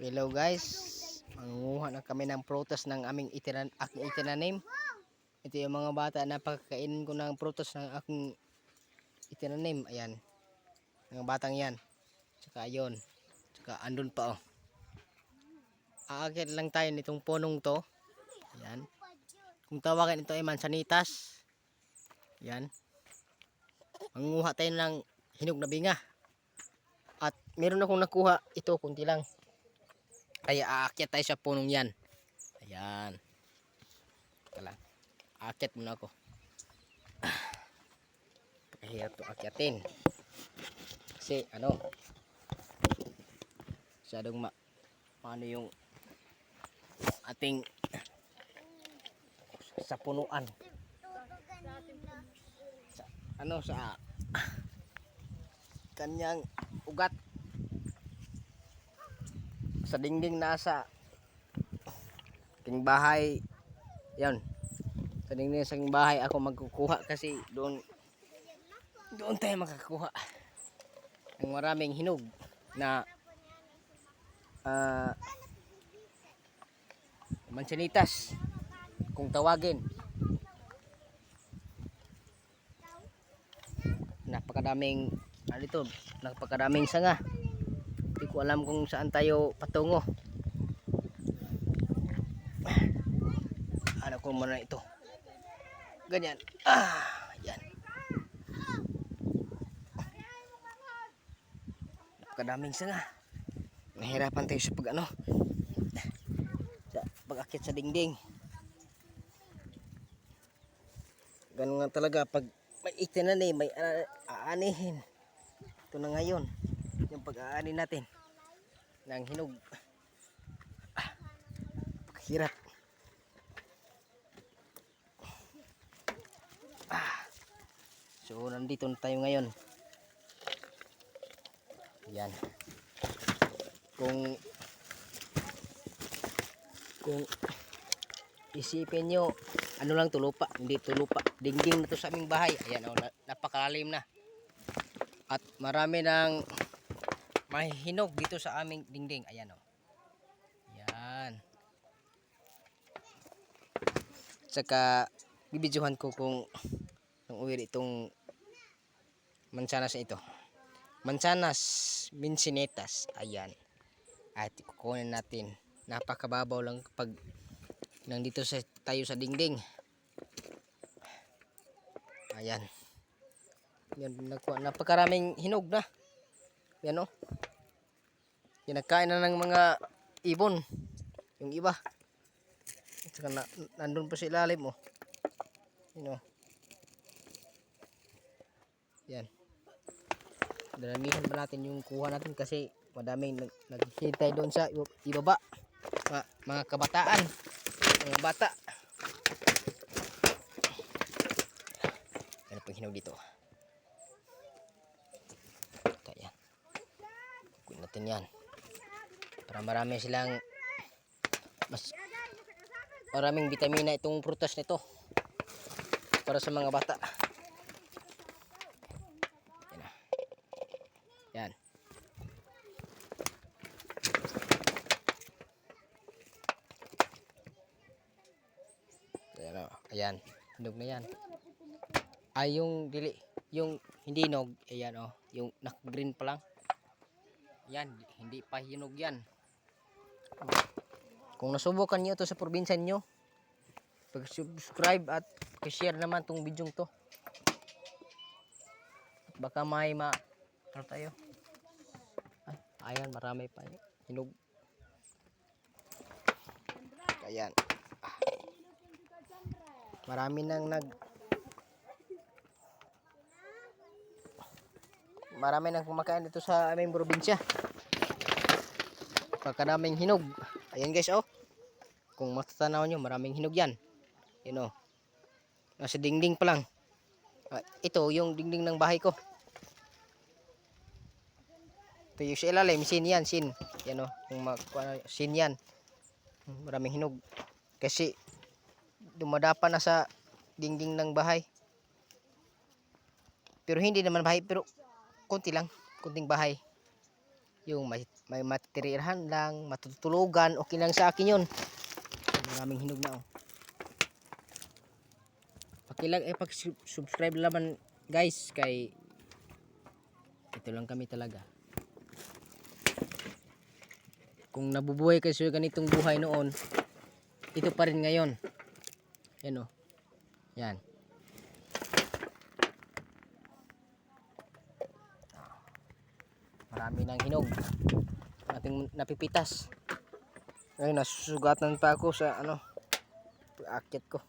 Hello guys, mangunguha na kami ng prutas ng aming aking itinanim. Ito yung mga bata na pagkakainin ko ng prutas ng aking itinanim. Ayan, mga batang yan. Tsaka ayun, tsaka andun pa oh. Aakit lang tayo nitong punong to. Ayan, kung tawagan ito ay mansanitas. Ayan, mangunguha tayo ng hinog na binga. At meron akong nakuha ito, kunti lang. Kaya aakyat tayo sa punong yan. Ayan. Tala. Aakyat muna ako. Pakahirap ito akyatin. Kasi ano, masyadong paano yung ating sa punuan. Sa kanyang ugat. Sa dingding nasa aking bahay. Yan. Sa dingding sa aking bahay ako magkukuha kasi doon tayo makakuha ng maraming hinog na mansanitas kung tawagin. Napakadaming napakadaming sanga. Hindi ko alam kung saan tayo patungo. Ano ko muna ito. Ganyan. Yan. Napakadaming sanga. Nahirapan tayo sa sa pag-akit sa dingding. Ganun nga talaga pag may itinanim, may aanihin. Ito na ngayon. Yung pag-aani natin ng hinog. Hirap. So nandito na tayo ngayon. Yan. Kung isipin nyo, ano lang to, lupa, hindi to lupa, dingding na to sa aming bahay. Ayan oh, napakalalim na. At marami ng mahihinog dito sa aming dingding. Ayan oh. Yan. Saka bibidyohan ko kung uwi itong mansanas ito. Mansanas minsinetas. Ayan. At kukunin natin. Napakababaw lang kapag nandito tayo sa dingding. Ayan. Yan, napakaraming hinog na. Yan o. Kinakain na ng mga ibon. Yung iba. Saka nandun pa sa ilalim o. Yan o. Yan. Dalamihan pa natin yung kuha natin kasi madaming naghihintay doon sa ibaba. Mga kabataan. Mga bata. Yan pang hinog dito. Kaya. Kunin natin yan. Para marami silang maraming vitamina itong prutas nito. Para sa mga bata. Yan. Ayan, hinog na yan. Ay yung hindi hinog, ayan oh, yung nak-green pa lang. Yan, hindi pa hinog yan. Kung nasubukan niyo to sa probinsya niyo, pag-subscribe at share naman tong video to. Baka may ano tayo. Ayan, marami pa hinog. Ayan. Marami nang kumakain dito sa aming probinsya. Pagkadaming hinog. Ayan guys oh. Kung matatanaw nyo, maraming hinog yan. Yun oh. Nasa dingding pa lang. Ito yung dingding ng bahay ko. Ito yung sa ilalim, sin yan, sin. Yan oh, kung sin yan. Maraming hinog. Kasi dumadapa na sa dingding ng bahay. Pero hindi naman bahay, pero konti lang, konting bahay. Yung may matirirahan lang, matutulugan, okay lang sa akin yun. Maraming hinog na oh. Pakilag pag-subscribe naman guys kay ito lang kami talaga. Kung nabubuhay kasi ganitong buhay noon, ito pa rin ngayon. Yan oh. Yan. Marami ng hinog. Ating napipitas. Ngayon nasusugatan pa ako sa ano, pag-akyat ko.